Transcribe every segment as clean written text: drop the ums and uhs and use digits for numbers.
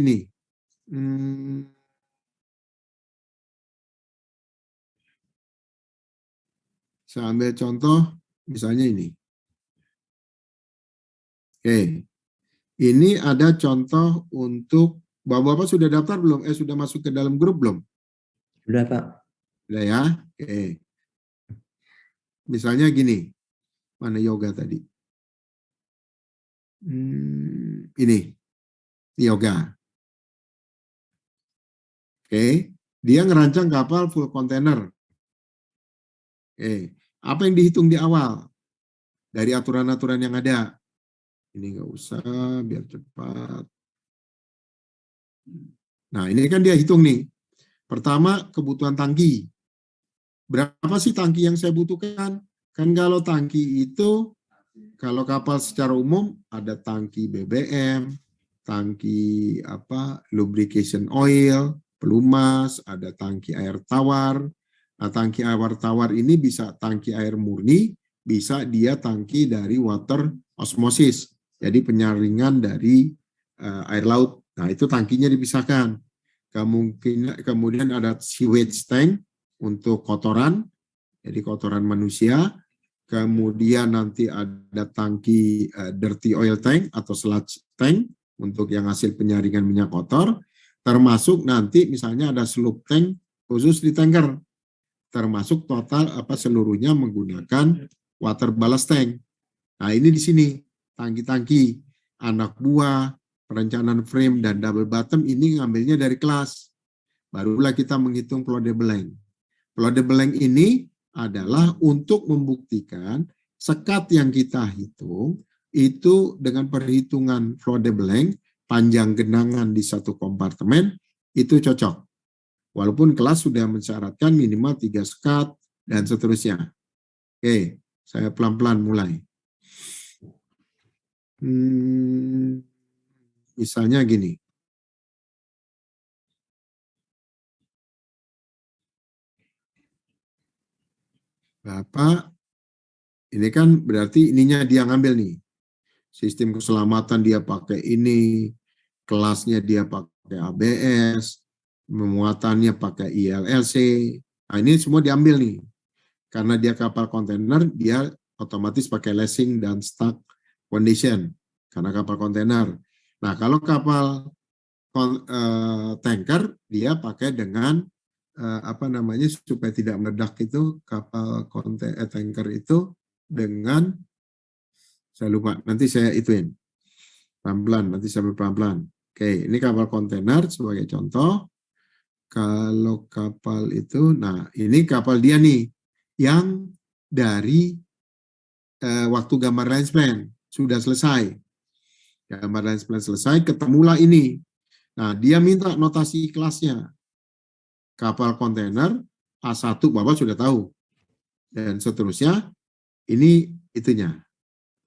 gini. Saya ambil contoh, misalnya ini. Oke, ini ada contoh untuk, Bapak-Bapak sudah daftar belum? Sudah masuk ke dalam grup belum? Sudah, Pak. Sudah ya? Oke. Misalnya gini, mana yoga tadi? Ini, yoga. Oke, dia ngerancang kapal full container. Oke, apa yang dihitung di awal? Dari aturan-aturan yang ada. Ini nggak usah, biar cepat. Nah, ini kan dia hitung nih. Pertama, kebutuhan tangki. Berapa sih tangki yang saya butuhkan? Kan kalau tangki itu, kalau kapal secara umum ada tangki BBM, tangki lubrication oil, pelumas, ada tangki air tawar. Nah, tangki air tawar ini bisa tangki air murni, bisa dia tangki dari water osmosis, jadi penyaringan dari air laut. Nah, itu tangkinya dipisahkan. Kemudian ada sewage tank untuk kotoran, jadi kotoran manusia. Kemudian nanti ada tangki dirty oil tank atau sludge tank untuk yang hasil penyaringan minyak kotor. Termasuk nanti misalnya ada sloop tank khusus di tanker. Termasuk total seluruhnya menggunakan water ballast tank. Nah, ini di sini tangki-tangki, anak buah, perencanaan frame dan double bottom ini ngambilnya dari kelas. Barulah kita menghitung floodable length. Floodable length ini adalah untuk membuktikan sekat yang kita hitung itu dengan perhitungan floodable length, panjang genangan di satu kompartemen itu cocok. Walaupun kelas sudah mensyaratkan minimal 3 sekat dan seterusnya. Oke, saya pelan-pelan mulai. Misalnya gini. Bapak, ini kan berarti ininya dia ngambil nih. Sistem keselamatan dia pakai ini, kelasnya dia pakai ABS, memuatannya pakai ILLC. Nah, ini semua diambil nih. Karena dia kapal kontainer, dia otomatis pakai lashing dan stack condition. Karena kapal kontainer. Nah, kalau kapal tanker, dia pakai dengan supaya tidak meledak itu, kapal tanker itu dengan, saya lupa, nanti saya ituin. Pelan-pelan, nanti saya pelan-pelan. Oke, ini kapal kontainer sebagai contoh. Kalau kapal itu, nah ini kapal dia nih, yang dari waktu gambar line span sudah selesai. Gambar line span selesai, ketemulah ini. Nah, dia minta notasi kelasnya. Kapal kontainer A1, Bapak sudah tahu. Dan seterusnya, ini itunya.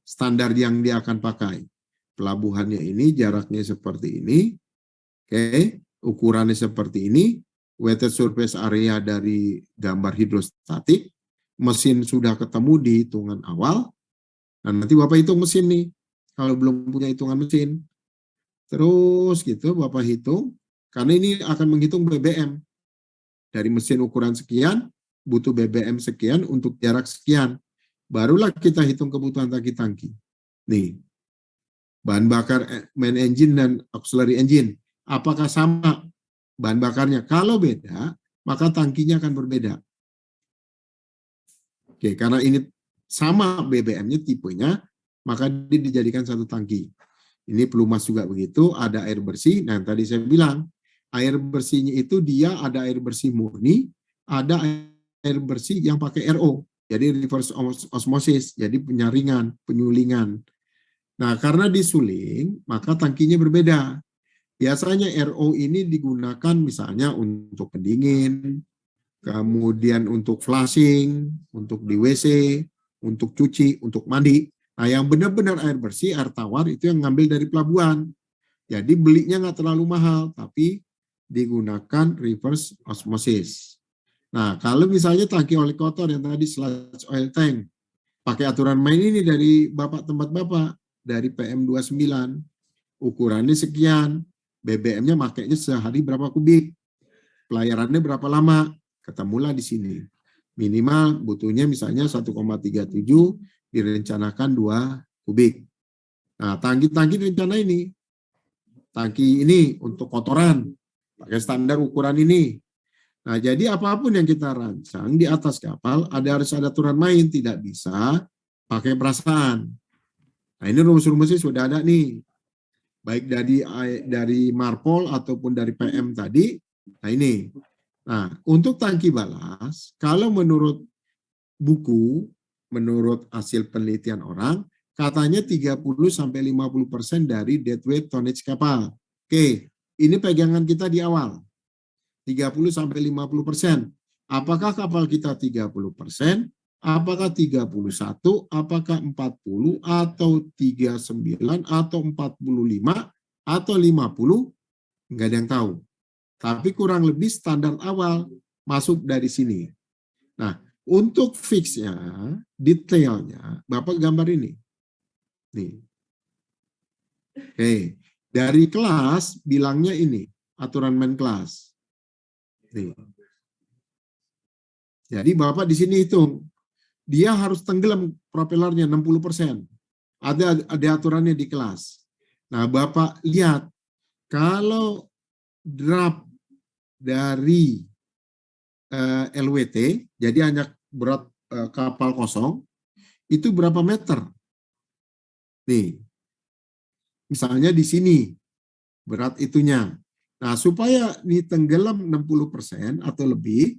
Standar yang dia akan pakai. Pelabuhannya ini, jaraknya seperti ini. Oke, ukurannya seperti ini. Weighted surface area dari gambar hidrostatik. Mesin sudah ketemu di hitungan awal. Nah, nanti Bapak hitung mesin nih. Kalau belum punya hitungan mesin. Terus gitu Bapak hitung. Karena ini akan menghitung BBM. Dari mesin ukuran sekian, butuh BBM sekian untuk jarak sekian. Barulah kita hitung kebutuhan tangki-tangki. Nih, bahan bakar main engine dan auxiliary engine. Apakah sama bahan bakarnya? Kalau beda, maka tangkinya akan berbeda. Oke, karena ini sama BBM-nya, tipenya, maka dia dijadikan satu tangki. Ini pelumas juga begitu, ada air bersih. Nah, tadi saya bilang, air bersihnya itu dia ada air bersih murni, ada air bersih yang pakai RO. Jadi reverse osmosis, jadi penyaringan, penyulingan. Nah, karena disuling, maka tangkinya berbeda. Biasanya RO ini digunakan misalnya untuk pendingin, kemudian untuk flushing, untuk di WC, untuk cuci, untuk mandi. Nah, yang benar-benar air bersih, air tawar, itu yang ngambil dari pelabuhan. Jadi belinya nggak terlalu mahal, tapi digunakan reverse osmosis. Nah, kalau misalnya tangki oli kotor yang tadi sludge oil tank, pakai aturan main ini dari Bapak tempat Bapak, dari PM29, ukurannya sekian, BBM-nya makainya sehari berapa kubik, pelayarannya berapa lama, ketemulah di sini. Minimal butuhnya misalnya 1,37, direncanakan 2 kubik. Nah, tangki-tangki rencana ini, tangki ini untuk kotoran, pakai standar ukuran ini. Nah, jadi apapun yang kita rancang di atas kapal, harus ada aturan main, tidak bisa pakai perasaan. Nah, ini rumus-rumusnya sudah ada nih, baik dari Marpol ataupun dari PM tadi. Nah, ini. Nah, untuk tangki balas, kalau menurut buku, menurut hasil penelitian orang, katanya 30-50% dari deadweight tonnage kapal. Oke, ini pegangan kita di awal. 30-50%. Apakah kapal kita 30%? Apakah 31, apakah 40, atau 39, atau 45, atau 50? Enggak ada yang tahu. Tapi kurang lebih standar awal masuk dari sini. Nah, untuk fixnya, detailnya, Bapak gambar ini. Nih. Oke, dari kelas bilangnya ini, aturan main kelas. Nih. Jadi Bapak di sini hitung, dia harus tenggelam propellernya 60%. Ada aturannya di kelas. Nah, Bapak lihat, kalau drop dari LWT, jadi hanya berat kapal kosong, itu berapa meter? Nih, misalnya di sini, berat itunya. Nah, supaya ditenggelam 60% atau lebih,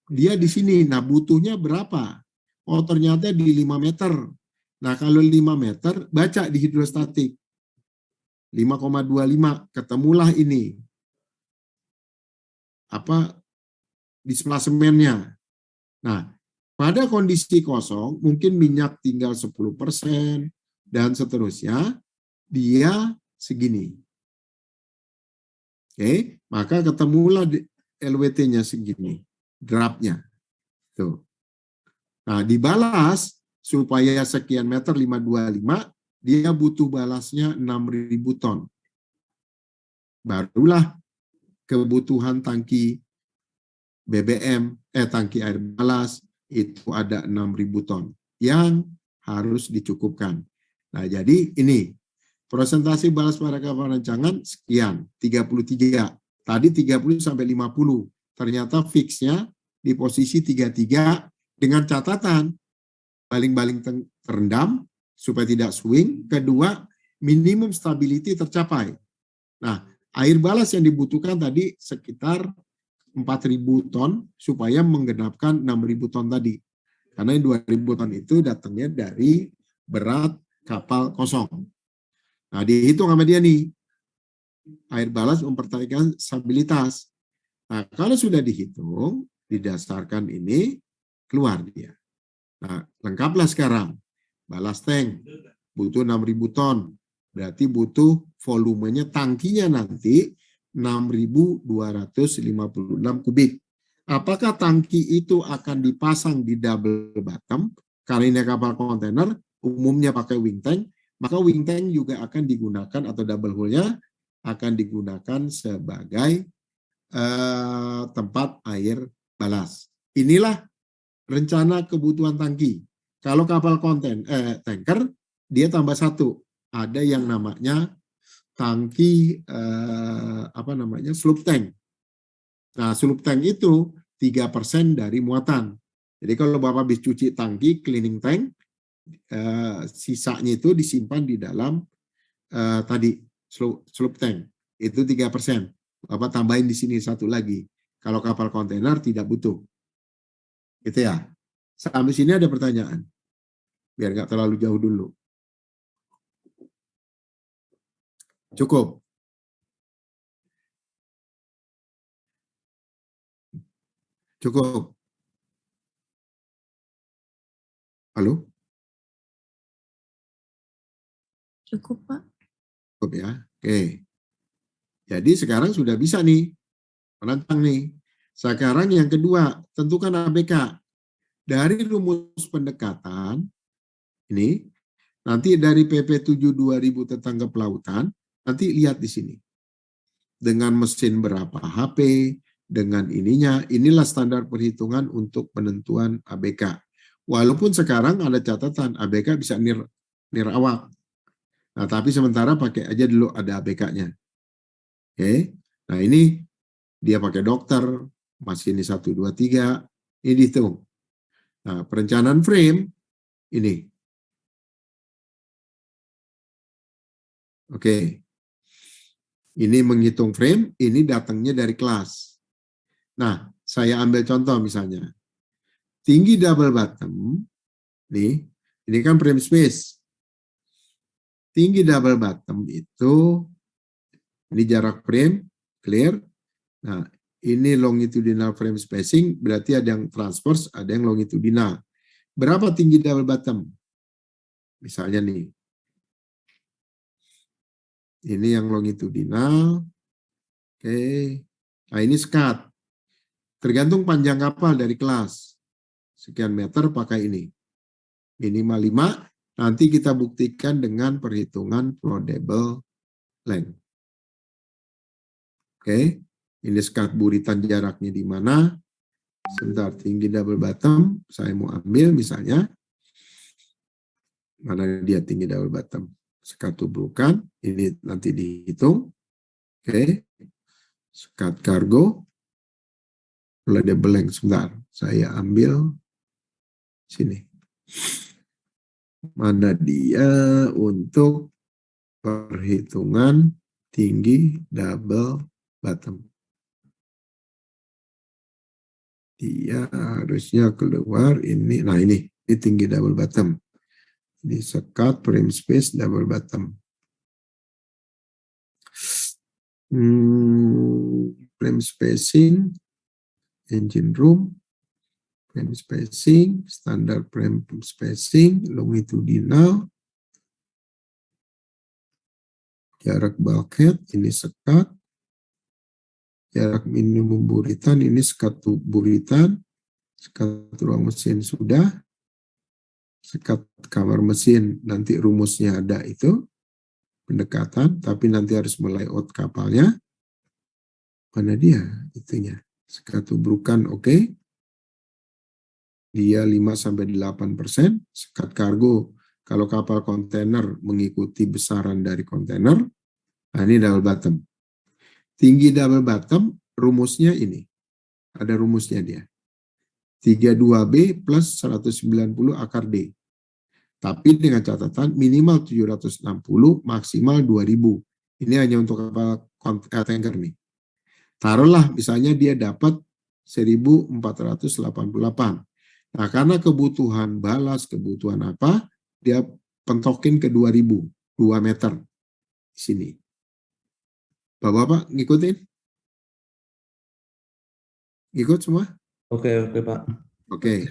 dia di sini. Nah, butuhnya berapa? Oh, ternyata di 5 meter. Nah, kalau 5 meter, baca di hidrostatik. 5,25, ketemulah ini. Apa? Displacementnya. Nah, pada kondisi kosong, mungkin minyak tinggal 10%, dan seterusnya, dia segini. Oke, maka ketemulah LWT-nya segini, draftnya. Tuh. Nah, dibalas supaya sekian meter 525, dia butuh balasnya 6.000 ton. Barulah kebutuhan tangki BBM, tangki air balas itu ada 6.000 ton yang harus dicukupkan. Nah, jadi ini presentasi balas pada kapal rancangan sekian, 33. Tadi 30 sampai 50. Ternyata fixnya di posisi 33 dengan catatan baling-baling terendam supaya tidak swing. Kedua, minimum stability tercapai. Nah, air balas yang dibutuhkan tadi sekitar 4.000 ton supaya menggenapkan 6.000 ton tadi. Karena 2.000 ton itu datangnya dari berat kapal kosong. Nah, dihitung sama dia nih. Air balas mempertahankan stabilitas. Nah, kalau sudah dihitung, didasarkan ini, keluar dia. Nah, lengkaplah sekarang. Balas tank, butuh 6.000 ton. Berarti butuh volumenya tangkinya nanti 6.256 kubik. Apakah tangki itu akan dipasang di double bottom? Karena ini kapal kontainer, umumnya pakai wing tank, maka wing tank juga akan digunakan atau double hull-nya akan digunakan sebagai tempat air balas. Inilah rencana kebutuhan tangki. Kalau kapal tanker, dia tambah satu. Ada yang namanya tangki sloop tank. Nah, sloop tank itu 3% dari muatan. Jadi kalau Bapak habis cuci tangki, cleaning tank, sisanya itu disimpan di dalam tadi sloop tank. Itu 3%. Bapak tambahin di sini satu lagi. Kalau kapal kontainer tidak butuh. Gitu ya. Sampai sini ada pertanyaan. Biar nggak terlalu jauh dulu. Cukup. Cukup. Halo? Cukup, Pak. Cukup ya. Oke. Jadi sekarang sudah bisa nih. Menantang nih. Sekarang yang kedua, tentukan ABK. Dari rumus pendekatan, ini, nanti dari PP 7 2000 tentang kepelautan, nanti lihat di sini. dengan mesin berapa HP, dengan ininya, inilah standar perhitungan untuk penentuan ABK. Walaupun sekarang ada catatan ABK bisa nirawak. Nah, tapi sementara pakai aja dulu ada ABK-nya. Oke. Nah, ini dia pakai dokter, masih ini 1, 2, 3, ini dihitung. Nah, perencanaan frame, ini. Oke. Ini menghitung frame, ini datangnya dari kelas. Nah, saya ambil contoh misalnya. Tinggi double bottom, nih, ini kan frame space. Tinggi double bottom itu, ini jarak frame, clear. Nah, ini longitudinal frame spacing, berarti ada yang transverse, ada yang longitudinal. Berapa tinggi double bottom? Misalnya nih, ini yang longitudinal. Oke. Nah, ini skat. Tergantung panjang kapal dari kelas. Sekian meter pakai ini. Minimal 5. Nanti kita buktikan dengan perhitungan floatable length. Oke. Ini skat buritan jaraknya di mana. Sebentar, tinggi double bottom. Saya mau ambil misalnya. Mana dia tinggi double bottom. Skat tubrukan. Ini nanti dihitung. Oke. Skat kargo. Floatable length. Sebentar. Saya ambil sini. Mana dia untuk perhitungan tinggi double bottom. Dia harusnya keluar ini. Nah, ini tinggi double bottom. Ini sekat frame space double bottom. Frame spacing, engine room, frame spacing, standar frame spacing, longitudinal, jarak bulkhead, ini sekat, jarak minimum buritan, ini sekat buritan, sekat ruang mesin sudah, sekat kamar mesin, nanti rumusnya ada itu, pendekatan, tapi nanti harus melayout kapalnya. Mana dia itunya? Sekat tubrukan oke. Dia 5-8%. Sekat kargo, kalau kapal kontainer mengikuti besaran dari kontainer, nah ini double bottom. Tinggi double bottom, rumusnya ini. Ada rumusnya dia. 32B plus 190 akar D. Tapi dengan catatan minimal 760, maksimal 2000. Ini hanya untuk kapal tanker nih. Taruhlah misalnya dia dapat 1488. Nah, karena kebutuhan balas, kebutuhan apa, dia pentokin ke 2000, 2 meter di sini. Bapak-bapak ngikutin? Ikut semua? Oke, Pak. Oke.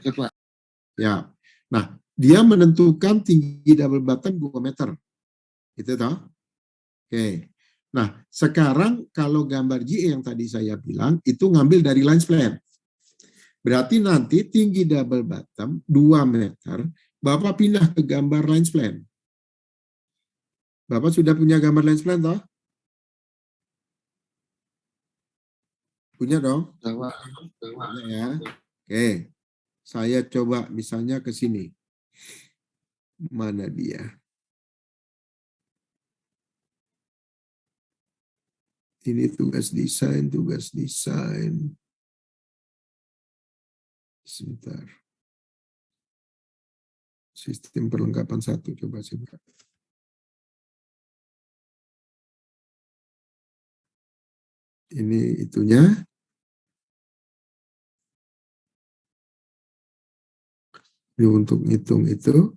Ya. Nah, dia menentukan tinggi double bottom 2 meter. Itu toh? Oke. Nah, sekarang kalau gambar GE yang tadi saya bilang, itu ngambil dari lines plan. Berarti nanti tinggi double bottom 2 meter, Bapak pindah ke gambar lines plan. Bapak sudah punya gambar lines plan toh? Punya dong? Punya ya. Oke. Saya coba misalnya ke sini. Mana dia? Ini tugas desain, tugas desain. Sebentar. Sistem perlengkapan 1, coba saya buka. Ini itunya. Ini untuk ngitung itu.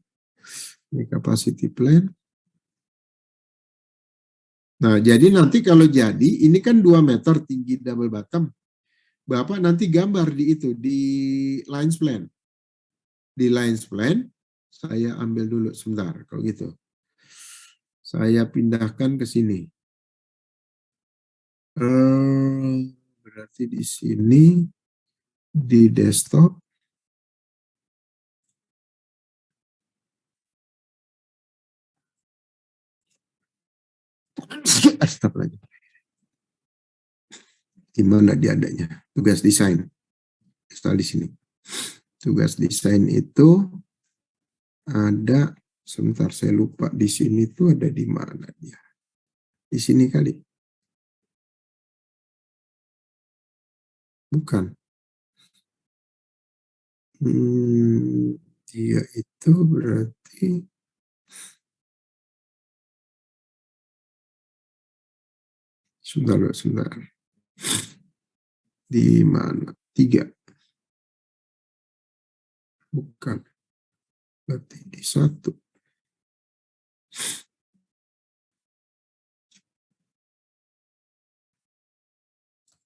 Ini capacity plan. Nah, jadi nanti kalau jadi, ini kan 2 meter tinggi double bottom. Bapak nanti gambar di itu, di lines plan. Di lines plan, saya ambil dulu sebentar, kalau gitu. Saya pindahkan ke sini. Berarti di sini, di desktop. Astagfirullah. Di mana dia adanya? Tugas desain. Install di sini. Tugas desain itu ada, sebentar saya lupa di sini tuh ada di mana dia? Di sini kali. Bukan. Dia itu berarti sebentar. Di mana? 3. Bukan. Berarti di 1.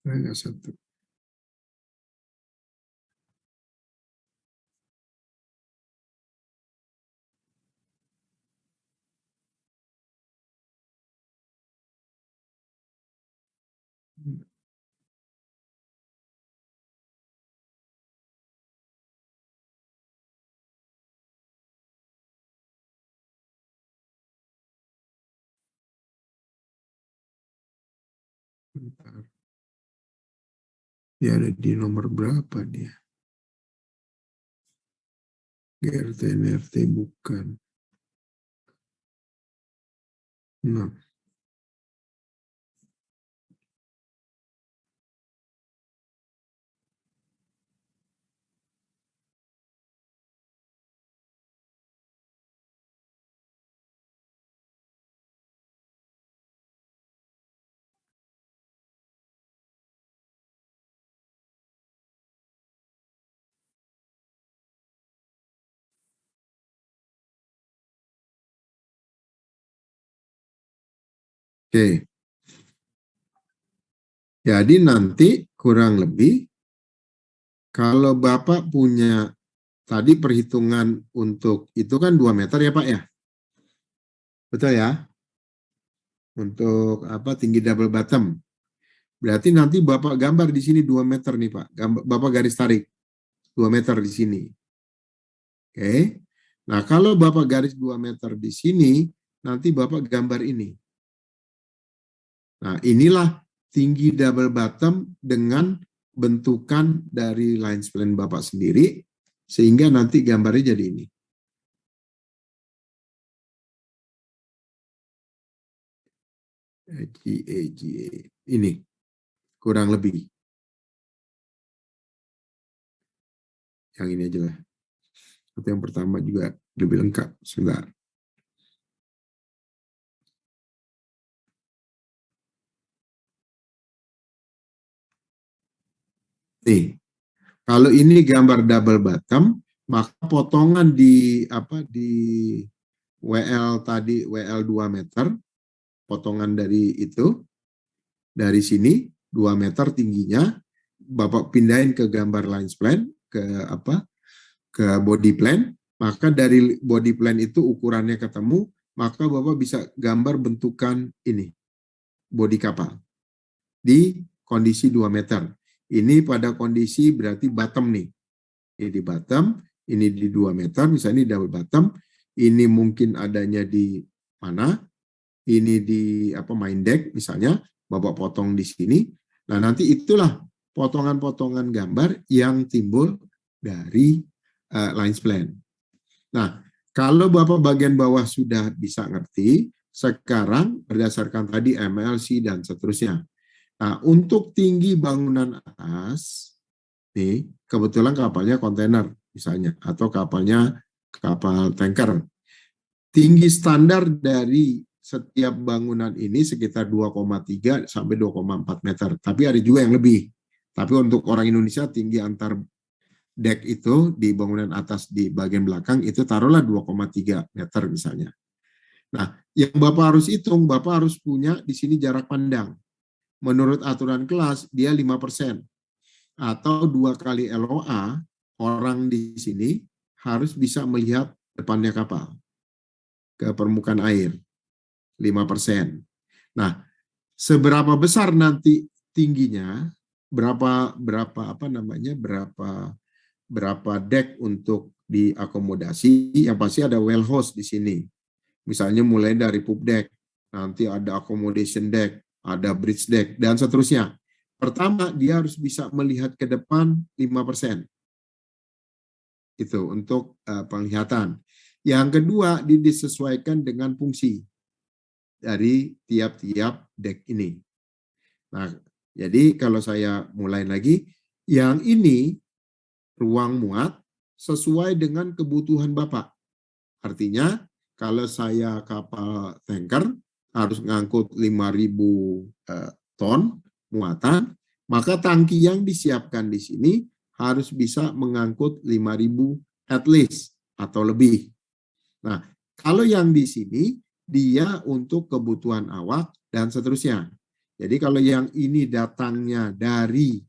Hanya 1. Bentar. Dia ada di nomor berapa dia? GRT, NRT bukan. 6. Oke. Jadi nanti kurang lebih kalau Bapak punya tadi perhitungan untuk itu kan 2 meter ya Pak ya? Betul ya? Untuk apa tinggi double bottom. Berarti nanti Bapak gambar di sini 2 meter nih Pak. Bapak garis tarik 2 meter di sini. Oke. Nah, kalau Bapak garis 2 meter di sini, nanti Bapak gambar ini. Nah, inilah tinggi double bottom dengan bentukan dari line spline Bapak sendiri, sehingga nanti gambarnya jadi ini. GA. Ini, kurang lebih. Yang ini aja lah. Atau yang pertama juga lebih lengkap. Sebentar. Nih, kalau ini gambar double bottom, maka potongan di WL tadi, WL 2 meter, potongan dari itu, dari sini 2 meter tingginya, Bapak pindahin ke gambar line spline, ke body plan, maka dari body plan itu ukurannya ketemu, maka Bapak bisa gambar bentukan ini, body kapal, di kondisi 2 meter. Ini pada kondisi berarti bottom nih. Ini di bottom, ini di 2 meter, misalnya ini double bottom, ini mungkin adanya di mana, ini di main deck misalnya, Bapak potong di sini. Nah, nanti itulah potongan-potongan gambar yang timbul dari line spline. Nah, kalau Bapak bagian bawah sudah bisa ngerti, sekarang berdasarkan tadi MLC dan seterusnya. Nah, untuk tinggi bangunan atas, nih, kebetulan kapalnya kontainer misalnya, atau kapalnya kapal tanker. Tinggi standar dari setiap bangunan ini sekitar 2,3 sampai 2,4 meter. Tapi ada juga yang lebih. Tapi untuk orang Indonesia tinggi antar deck itu di bangunan atas di bagian belakang itu taruhlah 2,3 meter misalnya. Nah, yang Bapak harus hitung, Bapak harus punya di sini jarak pandang. Menurut aturan kelas, dia 5%. Atau 2 kali LOA, orang di sini harus bisa melihat depannya kapal ke permukaan air. 5%. Nah, seberapa besar nanti tingginya, berapa deck untuk diakomodasi, yang pasti ada well host di sini. Misalnya mulai dari pub deck, nanti ada accommodation deck, ada bridge deck, dan seterusnya. Pertama, dia harus bisa melihat ke depan 5%. Itu untuk penglihatan. Yang kedua, disesuaikan dengan fungsi dari tiap-tiap deck ini. Nah, jadi kalau saya mulai lagi, yang ini ruang muat sesuai dengan kebutuhan Bapak. Artinya, kalau saya kapal tanker harus ngangkut 5.000 ton muatan, maka tangki yang disiapkan di sini harus bisa mengangkut 5.000 at least atau lebih. Nah, kalau yang di sini dia untuk kebutuhan awak dan seterusnya. Jadi kalau yang ini datangnya dari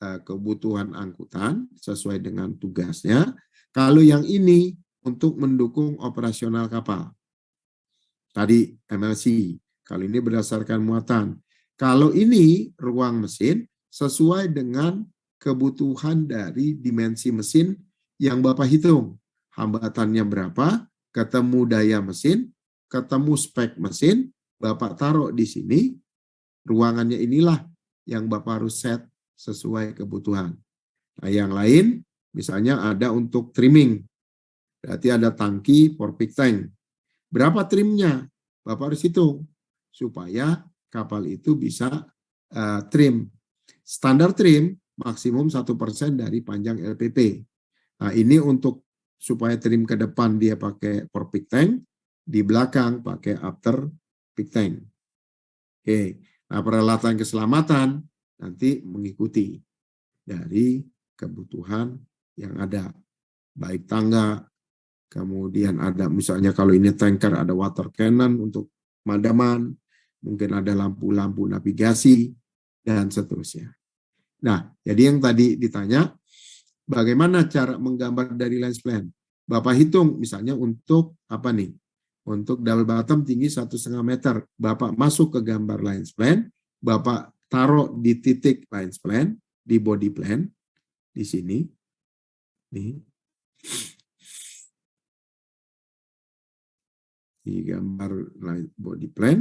kebutuhan angkutan sesuai dengan tugasnya, kalau yang ini untuk mendukung operasional kapal. Tadi MLC, kalau ini berdasarkan muatan. Kalau ini ruang mesin sesuai dengan kebutuhan dari dimensi mesin yang Bapak hitung. Hambatannya berapa, ketemu daya mesin, ketemu spek mesin, Bapak taruh di sini, ruangannya inilah yang Bapak harus set sesuai kebutuhan. Nah, yang lain misalnya ada untuk trimming. Berarti ada tangki porpik tank. Berapa trimnya? Bapak harus hitung supaya kapal itu bisa trim. Standar trim maksimum 1% dari panjang LPP. Nah, ini untuk supaya trim ke depan dia pakai porpik tank, di belakang pakai after peak tank. Oke. Nah, peralatan keselamatan nanti mengikuti dari kebutuhan yang ada. Baik tangga, kemudian ada misalnya kalau ini tanker ada water cannon untuk pemadaman, mungkin ada lampu-lampu navigasi, dan seterusnya. Nah, jadi yang tadi ditanya, bagaimana cara menggambar dari lines plan? Bapak hitung misalnya untuk apa nih? Untuk double bottom tinggi 1,5 meter. Bapak masuk ke gambar lines plan, Bapak taruh di titik lines plan, di body plan, di sini. Nih. Di gambar body plan.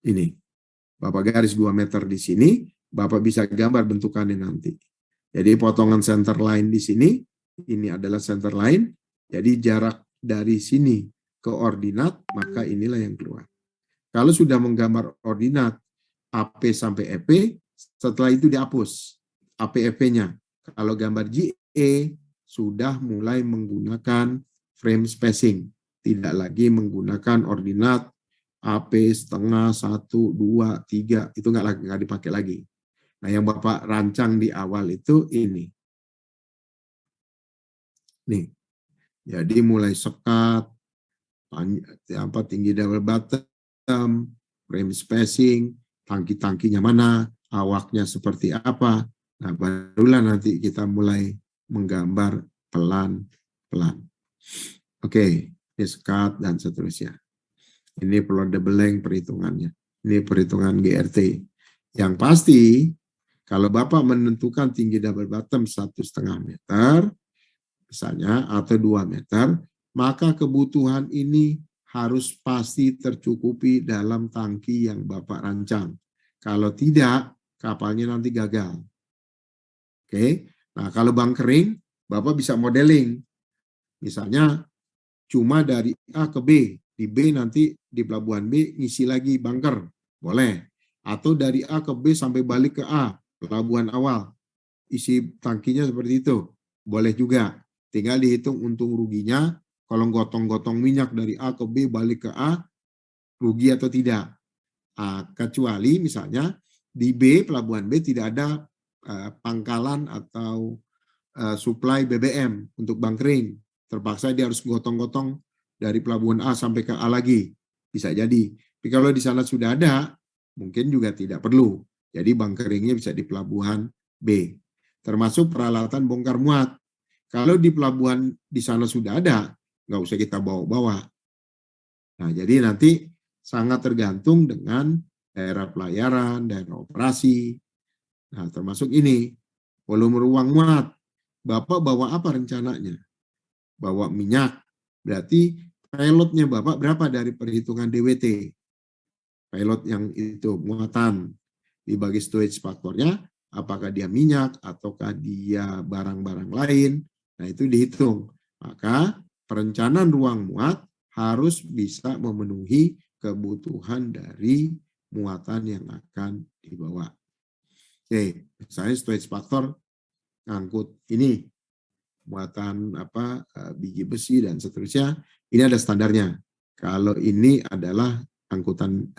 Ini. Bapak garis 2 meter di sini, Bapak bisa gambar bentukannya nanti. Jadi potongan center line di sini, ini adalah center line, jadi jarak dari sini ke ordinat, maka inilah yang keluar. Kalau sudah menggambar ordinat AP sampai EP, setelah itu dihapus AP-EP-nya. Kalau gambar GE, sudah mulai menggunakan frame spacing, tidak lagi menggunakan ordinat AP setengah, 1, 2, 3, itu nggak dipakai lagi. Nah, yang Bapak rancang di awal itu ini. Nih, jadi mulai sekat, tinggi double bottom, frame spacing, tangki-tangkinya mana, awaknya seperti apa. Nah, barulah nanti kita mulai menggambar pelan-pelan. Oke, ini sekat dan seterusnya. Ini perlu double perhitungannya. Ini perhitungan GRT. Yang pasti, kalau Bapak menentukan tinggi double bottom 1,5 meter, misalnya, atau 2 meter, maka kebutuhan ini harus pasti tercukupi dalam tangki yang Bapak rancang. Kalau tidak, kapalnya nanti gagal. Oke, nah kalau bunkering, Bapak bisa modeling. Misalnya, cuma dari A ke B, di B nanti di pelabuhan B ngisi lagi bunker, boleh. Atau dari A ke B sampai balik ke A, pelabuhan awal, isi tangkinya seperti itu, boleh juga. Tinggal dihitung untung ruginya, kalau gotong-gotong minyak dari A ke B balik ke A, rugi atau tidak. Kecuali misalnya di B, pelabuhan B tidak ada pangkalan atau supply BBM untuk bunkering. Terpaksa dia harus gotong-gotong dari pelabuhan A sampai ke A lagi. Bisa jadi. Tapi kalau di sana sudah ada, mungkin juga tidak perlu. Jadi bunkeringnya bisa di pelabuhan B. Termasuk peralatan bongkar muat. Kalau di pelabuhan di sana sudah ada, nggak usah kita bawa-bawa. Nah, jadi nanti sangat tergantung dengan daerah pelayaran, daerah operasi. Nah, termasuk ini, volume ruang muat. Bapak bawa apa rencananya? Bawa minyak. Berarti Pilotnya Bapak berapa dari perhitungan DWT? Pilot yang itu muatan dibagi storage faktornya, apakah dia minyak ataukah dia barang-barang lain. Nah, itu dihitung. Maka perencanaan ruang muat harus bisa memenuhi kebutuhan dari muatan yang akan dibawa. Oke, misalnya storage faktor ngangkut ini muatan biji besi dan seterusnya, ini ada standarnya. Kalau ini adalah angkutan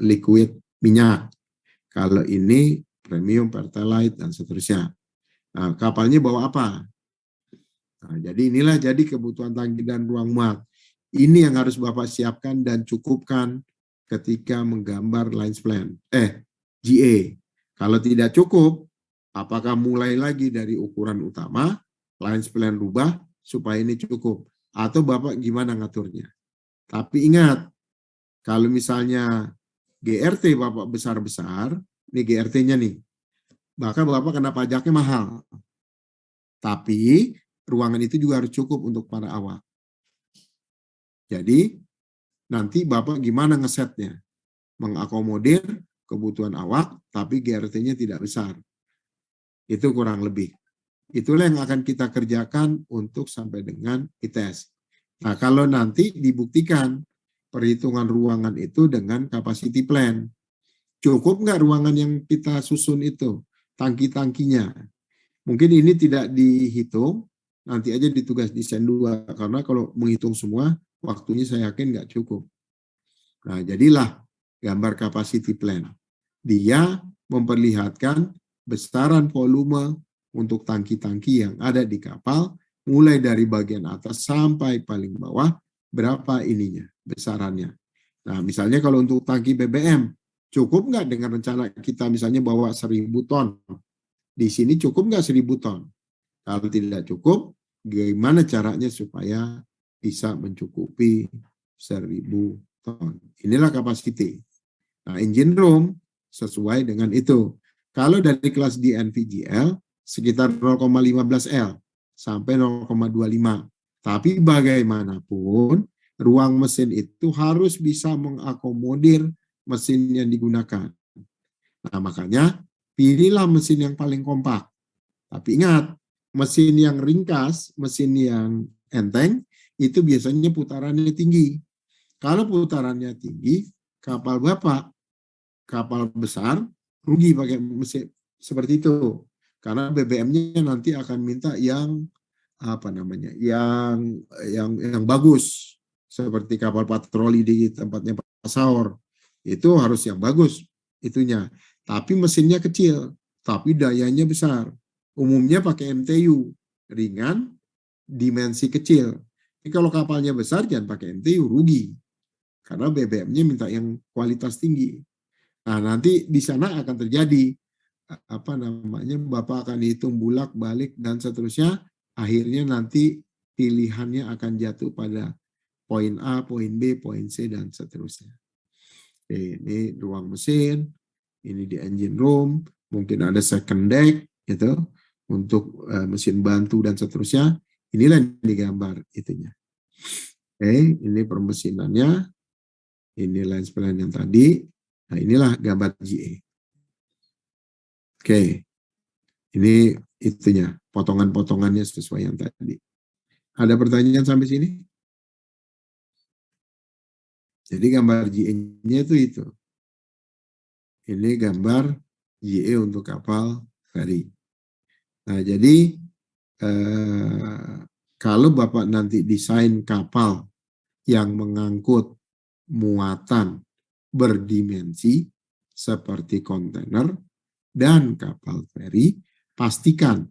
liquid minyak, kalau ini premium pertalite dan seterusnya. Nah, kapalnya bawa apa? Nah, jadi inilah jadi kebutuhan tangki dan ruang muat. Ini yang harus Bapak siapkan dan cukupkan ketika menggambar lines plan. GA. Kalau tidak cukup, apakah mulai lagi dari ukuran utama, lines plan rubah supaya ini cukup? Atau Bapak gimana ngaturnya? Tapi ingat, kalau misalnya GRT Bapak besar-besar, ini GRT-nya nih, maka Bapak kena pajaknya mahal. Tapi ruangan itu juga harus cukup untuk para awak. Jadi nanti Bapak gimana ngesetnya? Mengakomodir kebutuhan awak, tapi GRT-nya tidak besar. Itu kurang lebih. Itulah yang akan kita kerjakan untuk sampai dengan ITS. Nah, kalau nanti dibuktikan perhitungan ruangan itu dengan capacity plan, cukup nggak ruangan yang kita susun itu, tangki-tangkinya? Mungkin ini tidak dihitung, nanti aja ditugas desain 2, karena kalau menghitung semua, waktunya saya yakin nggak cukup. Nah, jadilah gambar capacity plan. Dia memperlihatkan besaran volume untuk tangki-tangki yang ada di kapal, mulai dari bagian atas sampai paling bawah, berapa ininya, besarannya. Nah, misalnya kalau untuk tangki BBM, cukup nggak dengan rencana kita misalnya bawa 1.000 ton? Di sini cukup nggak 1.000 ton? Kalau tidak cukup, gimana caranya supaya bisa mencukupi 1.000 ton? Inilah capacity. Nah, engine room sesuai dengan itu. Kalau dari kelas di NVGL, sekitar 0,15 L sampai 0,25. Tapi bagaimanapun, ruang mesin itu harus bisa mengakomodir mesin yang digunakan. Nah, makanya pilihlah mesin yang paling kompak. Tapi ingat, mesin yang ringkas, mesin yang enteng, itu biasanya putarannya tinggi. Kalau putarannya tinggi, kapal Bapak, kapal besar, rugi pakai mesin seperti itu. Karena BBM-nya nanti akan minta yang yang bagus, seperti kapal patroli di tempatnya Pak Saur. Itu harus yang bagus itunya. Tapi mesinnya kecil, tapi dayanya besar. Umumnya pakai MTU, ringan, dimensi kecil. Tapi kalau kapalnya besar jangan pakai MTU, rugi. Karena BBM-nya minta yang kualitas tinggi. Nah, nanti di sana akan terjadi Bapak akan hitung bulak-balik dan seterusnya, akhirnya nanti pilihannya akan jatuh pada poin A, poin B, poin C dan seterusnya. Oke, ini ruang mesin, ini di engine room, mungkin ada second deck gitu untuk mesin bantu dan seterusnya. Inilah yang digambar itunya. Oke, ini permesinannya. Ini lines plan yang tadi. Nah, inilah gambar GA. Oke, ini itunya, potongan-potongannya sesuai yang tadi. Ada pertanyaan sampai sini? Jadi gambar GA-nya itu. Ini gambar GA untuk kapal feri. Nah, jadi kalau Bapak nanti desain kapal yang mengangkut muatan berdimensi seperti kontainer dan kapal feri, pastikan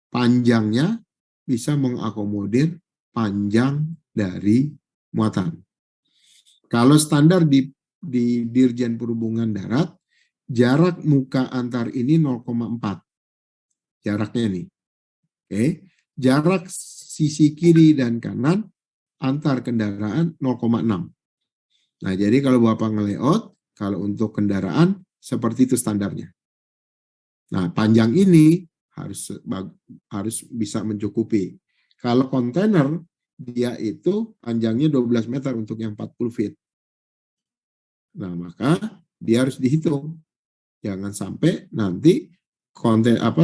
panjangnya bisa mengakomodir panjang dari muatan. Kalau standar di Dirjen Perhubungan Darat, jarak muka antar ini 0,4. Jaraknya nih. Oke. Jarak sisi kiri dan kanan antar kendaraan 0,6. Nah, jadi kalau Bapak nge-layout, kalau untuk kendaraan seperti itu standarnya. Nah, panjang ini harus bisa mencukupi. Kalau kontainer dia itu panjangnya 12 meter untuk yang 40 feet. Nah, maka dia harus dihitung. Jangan sampai nanti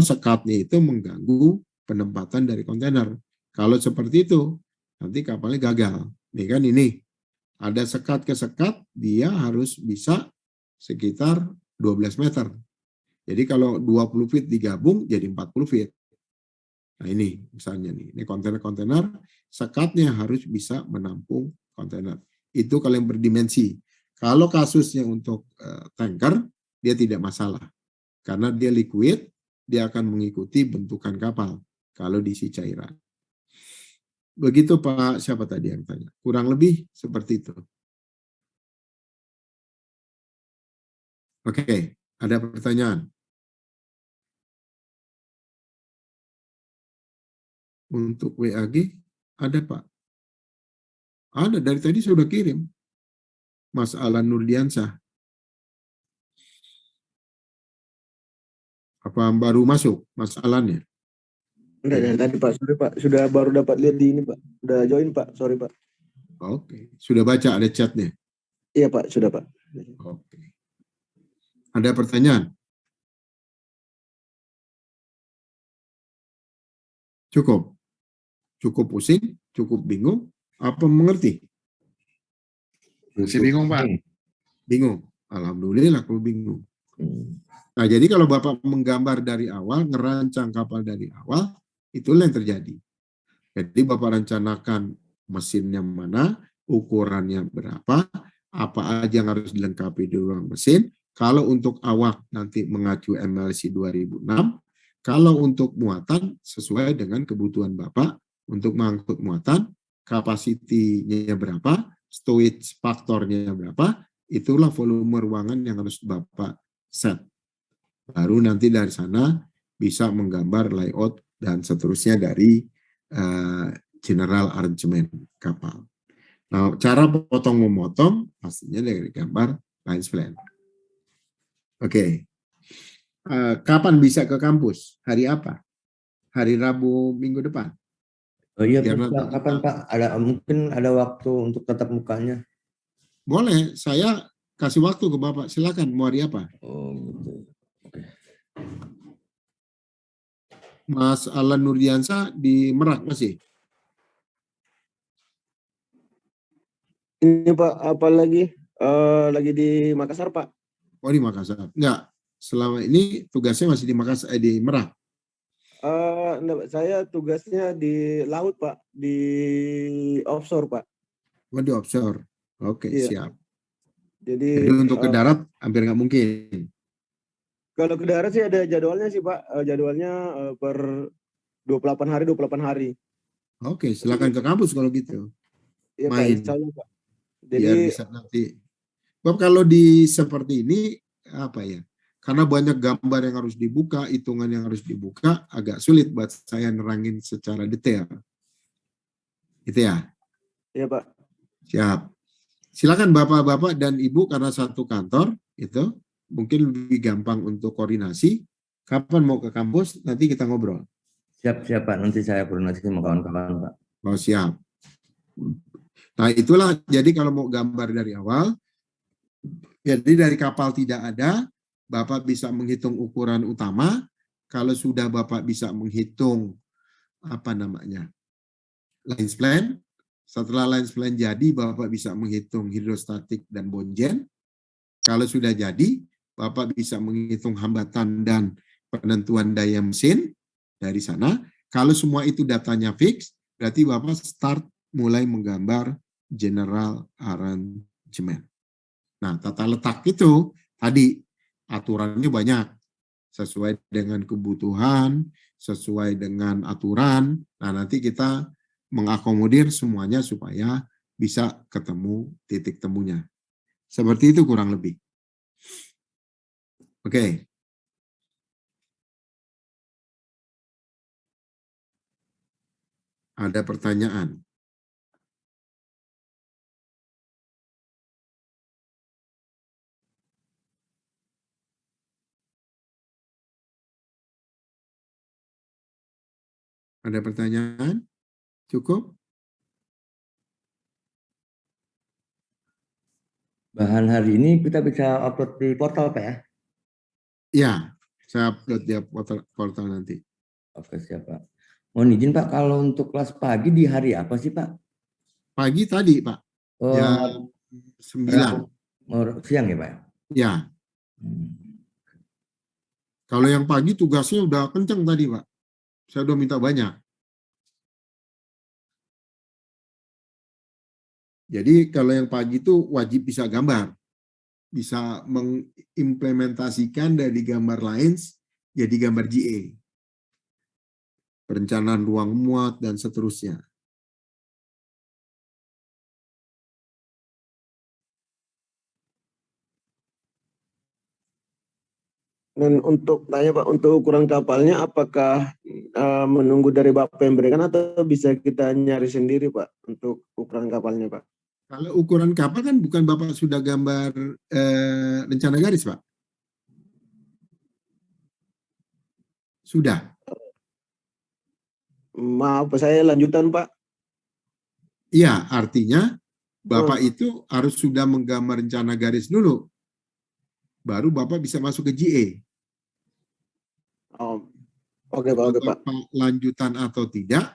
sekatnya itu mengganggu penempatan dari kontainer. Kalau seperti itu, nanti kapalnya gagal. Nih kan ini, ada sekat ke sekat, dia harus bisa sekitar 12 meter. Jadi kalau 20 feet digabung jadi 40 feet. Nah ini misalnya nih, ini kontainer-kontainer, sekatnya harus bisa menampung kontainer. Itu kalau yang berdimensi. Kalau kasusnya untuk tanker, dia tidak masalah. Karena dia liquid, dia akan mengikuti bentukan kapal kalau diisi cairan. Begitu Pak, siapa tadi yang tanya? Kurang lebih seperti itu. Oke, ada pertanyaan? Untuk WAG, ada Pak. Ada, dari tadi saya sudah kirim. Mas Alan Nurdiansah. Apa baru masuk, Mas Alan ya? Enggak, dari tadi Pak, sorry Pak. Sudah baru dapat lihat di ini Pak. Udah join Pak, sorry Pak. Oke, sudah baca ada chatnya? Iya Pak, sudah Pak. Oke. Ada pertanyaan? Cukup? Cukup pusing? Cukup bingung? Apa mengerti? Masih bingung, Pak. Bingung? Alhamdulillah kalau bingung. Nah, jadi kalau Bapak menggambar dari awal, ngerancang kapal dari awal, itulah yang terjadi. Jadi Bapak rencanakan mesinnya mana, ukurannya berapa, apa aja yang harus dilengkapi di ruang mesin. Kalau untuk awak nanti mengacu MLC 2006, kalau untuk muatan sesuai dengan kebutuhan Bapak, untuk mengangkut muatan, kapasitinya berapa, stowage faktornya berapa, itulah volume ruangan yang harus Bapak set. Baru nanti dari sana bisa menggambar layout dan seterusnya dari general arrangement kapal. Nah, cara potong memotong pastinya dari gambar lines plan. Oke. Kapan bisa ke kampus? Hari apa? Hari Rabu minggu depan. Oh iya, Biar Pak. nanti Kapan kita- Pak? Mungkin ada waktu untuk tatap mukanya. Boleh, saya kasih waktu ke Bapak. Silakan, mau hari apa? Oh gitu. Oke. Mas Alan Nurdiansah di Merak masih? Ini Pak, apa lagi? Lagi di Makassar Pak. Oh, di Makassar. Enggak, selama ini tugasnya masih di Makassar, di Merak. Enggak, saya tugasnya di laut Pak, di offshore Pak. Oh, di offshore. Oke, Iya. siap. Jadi Jadi untuk ke darat hampir nggak mungkin. kalau ke darat sih ada jadwalnya sih Pak. Jadwalnya per 28 hari, 28 hari. Oke, silakan ke kampus kalau gitu. Iya Pak, Main. insya Allah Pak. Biar Jadi bisa nanti. Sebab kalau di seperti ini, apa ya, karena banyak gambar yang harus dibuka, hitungan yang harus dibuka, agak sulit buat saya nerangin secara detail. Gitu ya? iya Pak. Siap. Silakan Bapak-Bapak dan Ibu, karena satu kantor, itu mungkin lebih gampang untuk koordinasi. Kapan mau ke kampus, nanti kita ngobrol. Siap Pak. Nanti saya koordinasi sama kawan-kawan Pak. Oh, siap. Nah, itulah, jadi kalau mau gambar dari awal, jadi dari kapal tidak ada, Bapak bisa menghitung ukuran utama. Kalau sudah Bapak bisa menghitung lines plan. Setelah lines plan jadi, Bapak bisa menghitung hidrostatik dan bonjen. Kalau sudah jadi, Bapak bisa menghitung hambatan dan penentuan daya mesin dari sana. Kalau semua itu datanya fix, berarti Bapak start mulai menggambar general arrangement. Nah, tata letak itu tadi aturannya banyak, sesuai dengan kebutuhan, sesuai dengan aturan. Nah, nanti kita mengakomodir semuanya supaya bisa ketemu titik temunya. Seperti itu kurang lebih. Oke. Ada pertanyaan? Ada pertanyaan? Cukup? Bahan hari ini kita bisa upload di portal Pak ya? Ya, saya upload di portal nanti. Oke siap Pak. Mohon izin Pak, kalau untuk kelas pagi di hari apa sih Pak? Pagi tadi, Pak, Oh, jam 9. siang ya Pak? Ya, Hmm. kalau yang pagi tugasnya udah kenceng tadi, Pak. Saya udah minta banyak. Jadi kalau yang pagi itu wajib bisa gambar. Bisa mengimplementasikan dari gambar lines jadi gambar GA. Perencanaan ruang muat dan seterusnya. Dan untuk tanya Pak, untuk ukuran kapalnya apakah menunggu dari Bapak yang berikan atau bisa kita nyari sendiri Pak untuk ukuran kapalnya Pak? Kalau ukuran kapal kan bukan Bapak sudah gambar rencana garis, Pak? Sudah? Maaf, saya lanjutan Pak. Iya, artinya Bapak itu harus sudah menggambar rencana garis dulu. Baru Bapak bisa masuk ke GA. Oh, oke Pak, oke Pak. Bapak lanjutan atau tidak,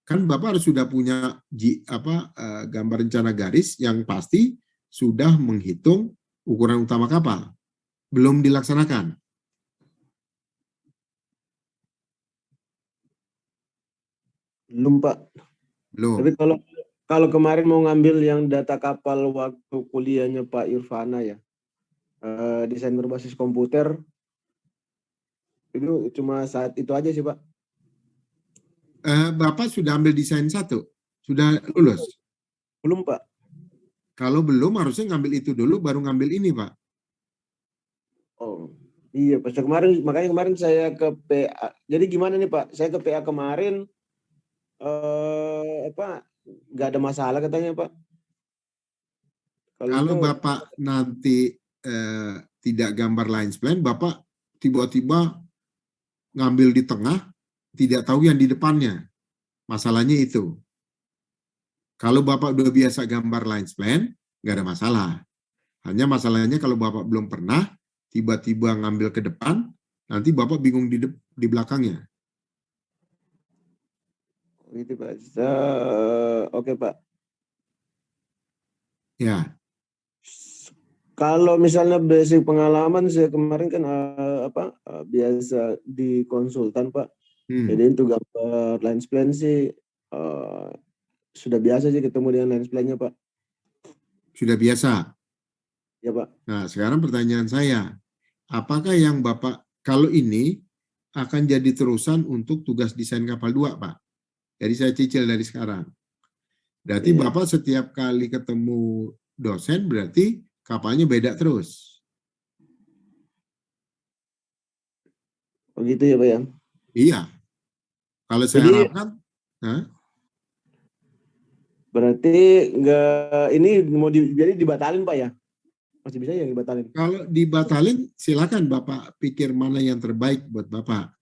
kan Bapak harus sudah punya gambar rencana garis yang pasti sudah menghitung ukuran utama kapal. Belum dilaksanakan. Belum Pak. Belum. Tapi kalau kemarin mau ngambil yang data kapal waktu kuliahnya Pak Irfana ya, desain berbasis komputer, itu cuma saat itu aja sih Pak. Bapak sudah ambil desain 1? Sudah lulus? Belum Pak. Kalau belum harusnya ngambil itu dulu baru ngambil ini, Pak. Oh iya Pak, makanya kemarin saya ke PA. Jadi gimana nih Pak? Saya ke PA kemarin nggak ada masalah katanya Pak. Kalau Bapak nanti tidak gambar lines plan, Bapak tiba-tiba ngambil di tengah, tidak tahu yang di depannya. Masalahnya itu. Kalau Bapak udah biasa gambar lines plan, nggak ada masalah. Hanya masalahnya kalau Bapak belum pernah, tiba-tiba ngambil ke depan, nanti Bapak bingung di belakangnya. Gitu Pak. Oke Pak. Ya, Kalau misalnya basic pengalaman saya kemarin kan biasa di konsultan Pak. Jadi untuk gambar lines plan sih sudah biasa sih ketemu dengan lines plan-nya Pak. sudah biasa. Ya Pak. Nah, sekarang pertanyaan saya, apakah yang Bapak, kalau ini akan jadi terusan untuk tugas desain kapal 2, Pak? Jadi saya cicil dari sekarang. Berarti Iya. Bapak setiap kali ketemu dosen, berarti kapalnya beda terus. Begitu ya Pak ya? Iya. Kalau saya Jadi harapkan, berarti ini mau jadi dibatalin Pak ya? Masih bisa ya dibatalin? kalau dibatalin, silakan Bapak pikir mana yang terbaik buat Bapak.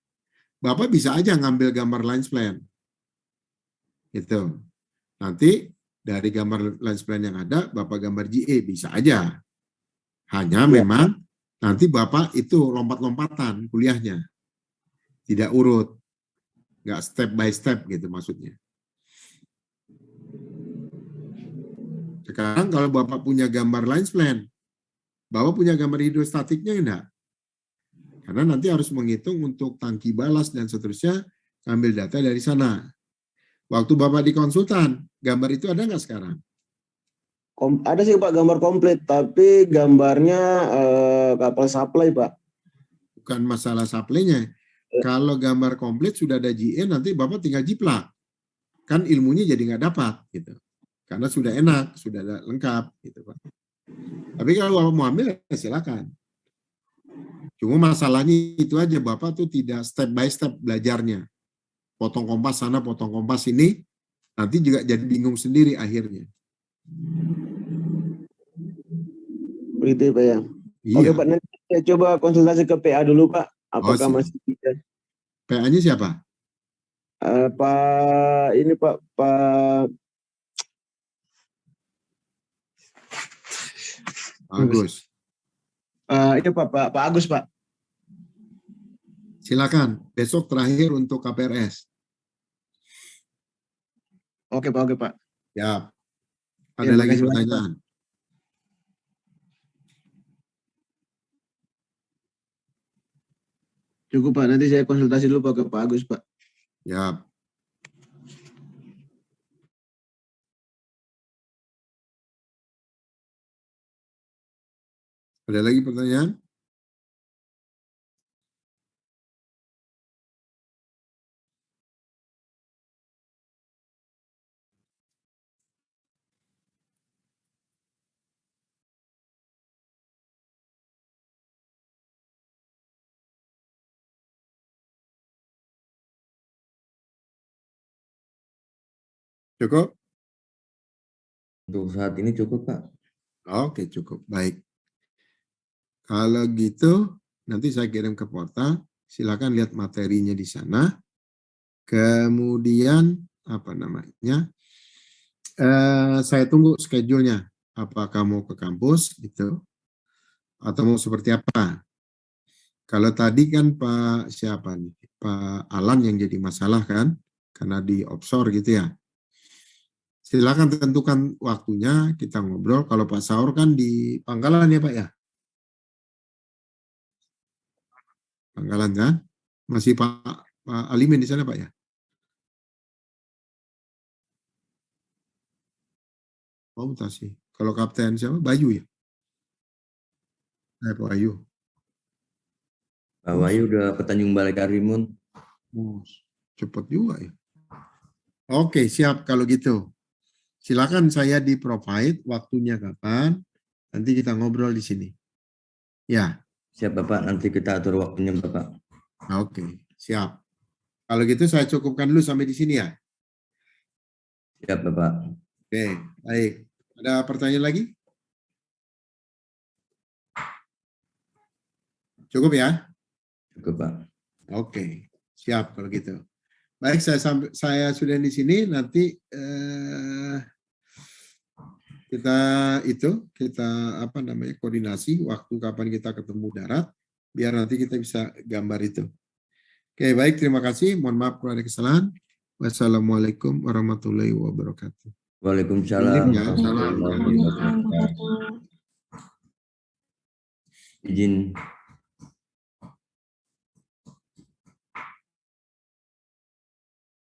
Bapak bisa aja ngambil gambar lines plan. Gitu. Nanti dari gambar lines plan yang ada, Bapak gambar GA, bisa aja. Hanya memang nanti Bapak itu lompat-lompatan kuliahnya. Tidak urut. Nggak step by step gitu maksudnya. Sekarang kalau Bapak punya gambar lines plan, Bapak punya gambar hidrostatiknya enggak? Karena nanti harus menghitung untuk tangki balas dan seterusnya, ambil data dari sana. Waktu Bapak di konsultan, gambar itu ada nggak sekarang? Ada sih Pak gambar komplit, tapi gambarnya kapal supply Pak. Bukan masalah supply-nya. Kalau gambar komplit sudah ada GE, nanti Bapak tinggal jiplak. Kan ilmunya jadi nggak dapat gitu. Karena sudah enak, sudah lengkap gitu Pak. Tapi kalau mau ambil ya silakan. Cuma masalahnya itu aja, Bapak tuh tidak step by step belajarnya. Potong kompas sana, potong kompas ini, nanti juga jadi bingung sendiri akhirnya. Begitu ya Pak ya? Iya. Oke Pak, nanti saya coba konsultasi ke PA dulu Pak. Apakah siap. masih bisa? PA-nya siapa? Pak ini Pak Bagus. Iya Pak Agus Pak. Silakan. Besok terakhir untuk KPRS. Oke Pak. Ya. Ada Ya, lagi makasih banyak, pertanyaan? Cukup Pak, nanti saya konsultasi dulu Pak ke Pak Agus Pak. Ya. Ada lagi pertanyaan? Cukup? Untuk saat ini cukup, Pak. Oke, cukup. Baik. Kalau gitu, nanti saya kirim ke portal. Silakan lihat materinya di sana. Kemudian, apa namanya, saya tunggu schedule-nya. Apakah mau ke kampus, gitu, atau mau seperti apa. Kalau tadi kan Pak siapa nih? Pak Alan yang jadi masalah kan, karena di offshore gitu ya. Silakan tentukan waktunya, kita ngobrol. Kalau Pak Saur kan di Pangkalan ya Pak ya? Pangkalan kan? Masih Pak Alimin di sana Pak ya? Oh, mutasi. Kalau Kapten siapa? Bayu ya? Pak Bayu. Pak Wahyu udah ke Tanjung Balai Karimun. Oh, cepet juga ya. Oke, siap kalau gitu. Silakan saya di-provide waktunya kapan. Nanti kita ngobrol di sini. Ya. Siap Bapak, nanti kita atur waktunya Bapak. Oke, siap. Kalau gitu saya cukupkan dulu sampai di sini ya. Siap Bapak. Oke, baik. Ada pertanyaan lagi? Cukup ya? Cukup Pak. Oke, siap kalau gitu. Baik, saya sudah di sini. Nanti kita apa namanya koordinasi waktu kapan kita ketemu darat, biar nanti kita bisa gambar itu. Oke, baik. Terima kasih. Mohon maaf kalau ada kesalahan. Wassalamualaikum warahmatullahi wabarakatuh. Waalaikumsalam. Ya, salam. Izin